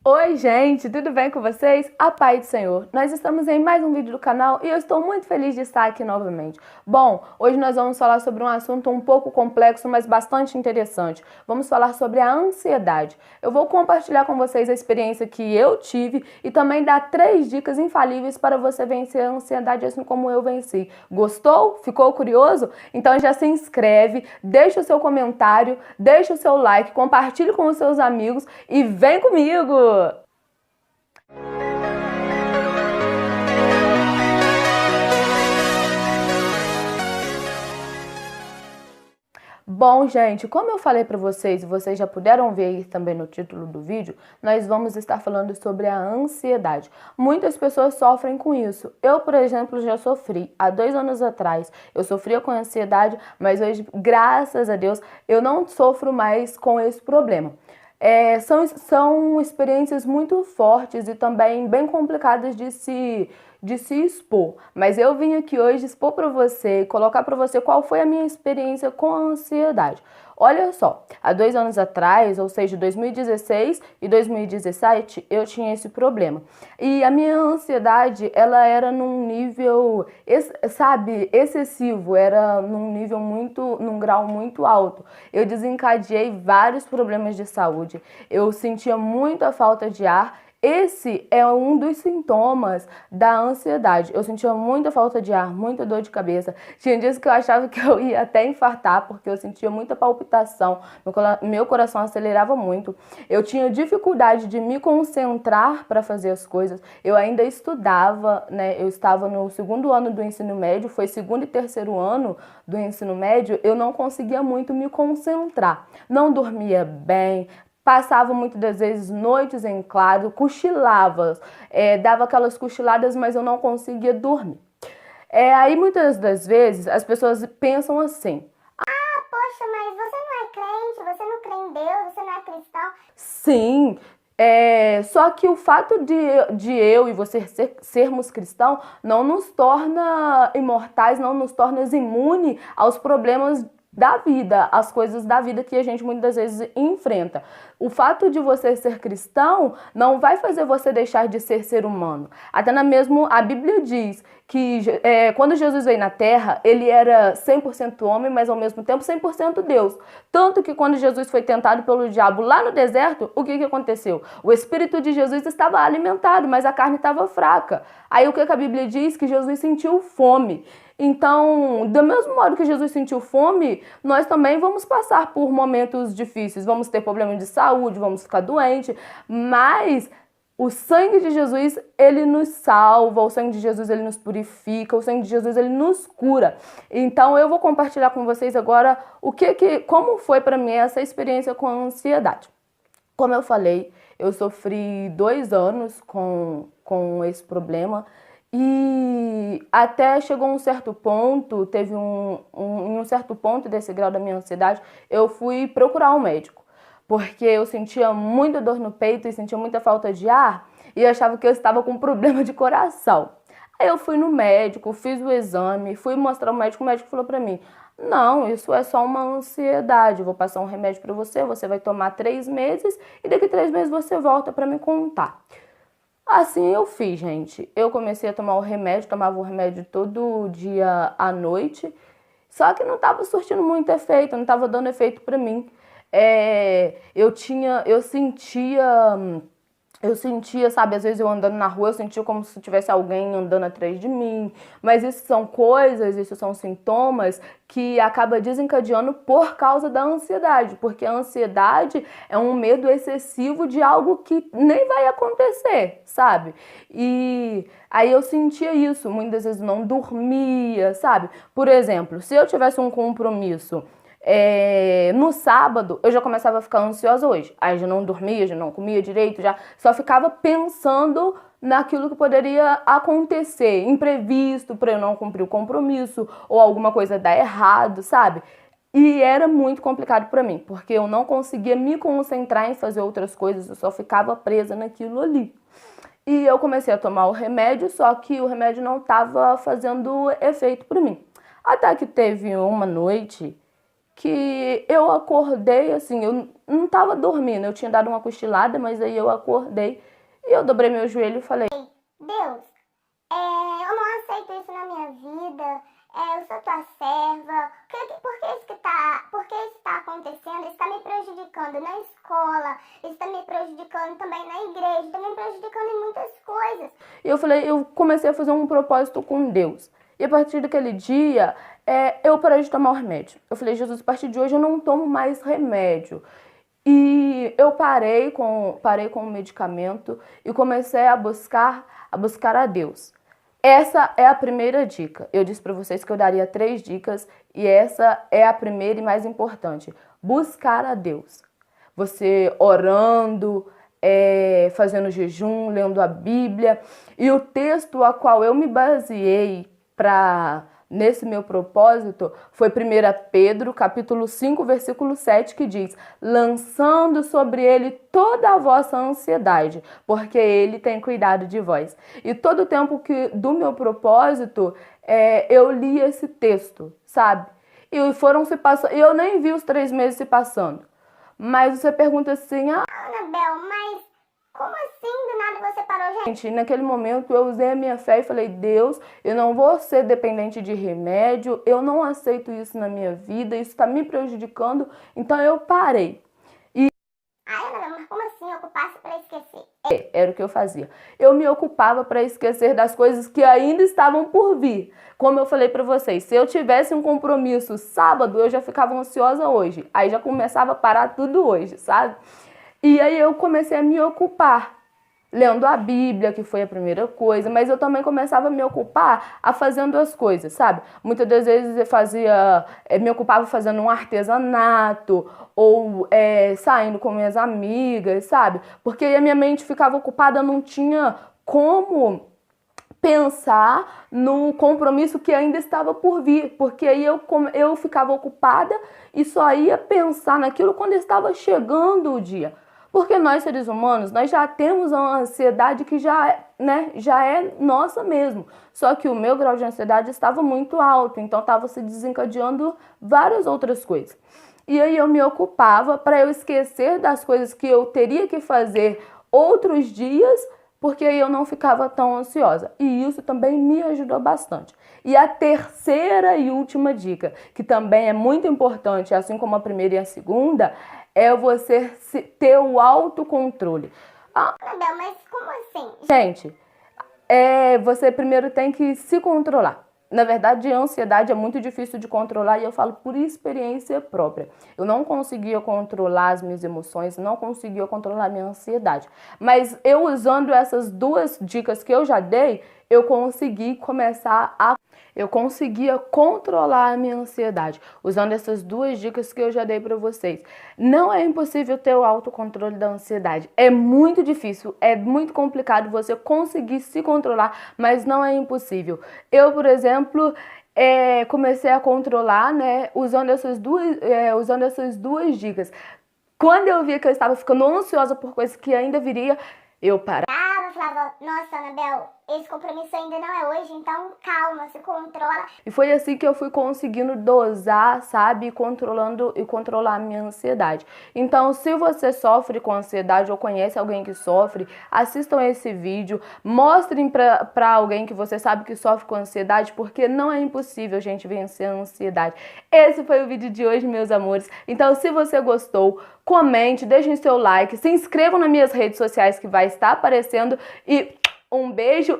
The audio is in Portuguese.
Oi, gente, tudo bem com vocês? A paz do Senhor. Nós estamos em mais um vídeo do canal e eu estou muito feliz de estar aqui novamente. Bom, hoje nós vamos falar sobre um assunto um pouco complexo, mas bastante interessante. Vamos falar sobre a ansiedade. Eu vou compartilhar com vocês a experiência que eu tive e também dar 3 dicas infalíveis para você vencer a ansiedade assim como eu venci. Gostou? Ficou curioso? Então já se inscreve, deixa o seu comentário, deixa o seu like, compartilhe com os seus amigos e vem comigo! Bom, gente, como eu falei para vocês e vocês já puderam ver aí também no título do vídeo, nós vamos estar falando sobre a ansiedade. Muitas pessoas sofrem com isso. Eu, por exemplo, já sofri. Há 2 anos atrás, eu sofria com ansiedade, mas hoje, graças a Deus, eu não sofro mais com esse problema. São experiências muito fortes e também bem complicadas de se expor. Mas eu vim aqui hoje expor para você e colocar para você qual foi a minha experiência com a ansiedade. Olha só, há 2 anos atrás, ou seja, 2016 e 2017, eu tinha esse problema. E a minha ansiedade, ela era num nível, sabe, excessivo, era num grau muito alto. Eu desencadeei vários problemas de saúde. Eu sentia muita falta de ar. Esse é um dos sintomas da ansiedade. Eu sentia muita falta de ar, muita dor de cabeça. Tinha dias que eu achava que eu ia até infartar, porque eu sentia muita palpitação, meu coração acelerava muito. Eu tinha dificuldade de me concentrar para fazer as coisas. Eu ainda estudava, né? Eu estava no 2º ano do ensino médio, foi 2º e 3º ano do ensino médio, eu não conseguia muito me concentrar. Não dormia bem. Passava muitas das vezes noites em claro, cochilava, dava aquelas cochiladas, mas eu não conseguia dormir. Aí muitas das vezes as pessoas pensam assim: Poxa, mas você não é crente, você não crê em Deus, você não é cristão. sim, só que o fato de eu e você sermos cristãos não nos torna imortais, não nos torna imunes aos problemas da vida, as coisas da vida que a gente muitas vezes enfrenta. O fato de você ser cristão não vai fazer você deixar de ser humano. Até mesmo a Bíblia diz que quando Jesus veio na Terra, ele era 100% homem, mas ao mesmo tempo 100% Deus. Tanto que quando Jesus foi tentado pelo diabo lá no deserto, o que aconteceu? O Espírito de Jesus estava alimentado, mas a carne estava fraca. Aí o que a Bíblia diz? Que Jesus sentiu fome. Então, do mesmo modo que Jesus sentiu fome, nós também vamos passar por momentos difíceis, vamos ter problemas de saúde, vamos ficar doentes, mas o sangue de Jesus, ele nos salva, o sangue de Jesus, ele nos purifica, o sangue de Jesus, ele nos cura. Então, eu vou compartilhar com vocês agora como foi para mim essa experiência com a ansiedade. Como eu falei, eu sofri 2 anos com esse problema. E até chegou um certo ponto, em um certo ponto desse grau da minha ansiedade, eu fui procurar um médico, porque eu sentia muita dor no peito e sentia muita falta de ar e achava que eu estava com problema de coração. Aí eu fui no médico, fiz o exame, fui mostrar ao médico, o médico falou pra mim: não, isso é só uma ansiedade, eu vou passar um remédio pra você, você vai tomar 3 meses e daqui 3 meses você volta pra me contar. Assim eu fiz, gente. Eu comecei a tomar o remédio, tomava o remédio todo dia à noite, só que não estava surtindo muito efeito, não estava dando efeito para mim. Eu sentia, sabe, às vezes eu andando na rua, eu sentia como se tivesse alguém andando atrás de mim. Mas isso são sintomas que acaba desencadeando por causa da ansiedade. Porque a ansiedade é um medo excessivo de algo que nem vai acontecer, sabe? E aí eu sentia isso, muitas vezes não dormia, sabe? Por exemplo, se eu tivesse um compromisso no sábado, eu já começava a ficar ansiosa hoje. Aí já não dormia, já não comia direito, já só ficava pensando naquilo que poderia acontecer, imprevisto, para eu não cumprir o compromisso ou alguma coisa dar errado, sabe? E era muito complicado para mim, porque eu não conseguia me concentrar em fazer outras coisas, eu só ficava presa naquilo ali. E eu comecei a tomar o remédio, só que o remédio não estava fazendo efeito para mim. Até que teve uma noite que eu acordei, assim, eu não tava dormindo, eu tinha dado uma cochilada, mas aí eu acordei e eu dobrei meu joelho e falei: Deus, eu não aceito isso na minha vida, eu sou tua serva, por que isso tá acontecendo? Isso está me prejudicando na escola, isso está me prejudicando também na igreja, está me prejudicando em muitas coisas. E eu comecei a fazer um propósito com Deus. E a partir daquele dia, eu parei de tomar o remédio. Eu falei: Jesus, a partir de hoje eu não tomo mais remédio. E eu parei com o medicamento e comecei a buscar a Deus. Essa é a primeira dica. Eu disse para vocês que eu daria 3 dicas e essa é a primeira e mais importante. Buscar a Deus. Você orando, fazendo jejum, lendo a Bíblia. E o texto a qual eu me baseei nesse meu propósito foi 1 Pedro, capítulo 5, versículo 7, que diz: lançando sobre ele toda a vossa ansiedade, porque ele tem cuidado de vós. E todo o tempo do meu propósito, eu li esse texto, sabe? E foram se passando, e eu nem vi os 3 meses se passando. Mas você pergunta assim: Anabel, mas como assim do nada você parou, gente? Naquele momento eu usei a minha fé e falei: Deus, eu não vou ser dependente de remédio, eu não aceito isso na minha vida, isso está me prejudicando, então eu parei. Anabel, mas como assim ocupar-se para esquecer? Era o que eu fazia. Eu me ocupava para esquecer das coisas que ainda estavam por vir. Como eu falei para vocês, se eu tivesse um compromisso sábado, eu já ficava ansiosa hoje. Aí já começava a parar tudo hoje, sabe? E aí eu comecei a me ocupar, lendo a Bíblia, que foi a primeira coisa, mas eu também começava a me ocupar fazendo as coisas, sabe? Muitas das vezes eu me ocupava fazendo um artesanato, ou saindo com minhas amigas, sabe? Porque aí a minha mente ficava ocupada, não tinha como pensar no compromisso que ainda estava por vir, porque aí eu ficava ocupada e só ia pensar naquilo quando estava chegando o dia. Porque nós, seres humanos, nós já temos uma ansiedade que já é nossa mesmo. Só que o meu grau de ansiedade estava muito alto, então estava se desencadeando várias outras coisas. E aí eu me ocupava para eu esquecer das coisas que eu teria que fazer outros dias, porque aí eu não ficava tão ansiosa. E isso também me ajudou bastante. E a terceira e última dica, que também é muito importante, assim como a primeira e a segunda, é você ter o autocontrole. Anabel, mas como assim? Gente, você primeiro tem que se controlar. Na verdade, a ansiedade é muito difícil de controlar e eu falo por experiência própria. Eu não conseguia controlar as minhas emoções, não conseguia controlar a minha ansiedade. Mas eu usando essas 2 dicas que eu já dei, eu conseguia controlar a minha ansiedade, usando essas 2 dicas que eu já dei para vocês. Não é impossível ter o autocontrole da ansiedade. É muito difícil, é muito complicado você conseguir se controlar, mas não é impossível. Eu, por exemplo, comecei a controlar, né, usando essas duas dicas. Quando eu via que eu estava ficando ansiosa por coisas que ainda viria, eu parava. Falava: nossa, Anabel, esse compromisso ainda não é hoje, então calma, se controla. E foi assim que eu fui conseguindo dosar, sabe, e controlar a minha ansiedade. Então, se você sofre com ansiedade ou conhece alguém que sofre, assistam esse vídeo, mostrem pra alguém que você sabe que sofre com ansiedade, porque não é impossível, gente, vencer a ansiedade. Esse foi o vídeo de hoje, meus amores. Então, se você gostou, comente, deixem seu like, se inscrevam nas minhas redes sociais que vai estar aparecendo e um beijo.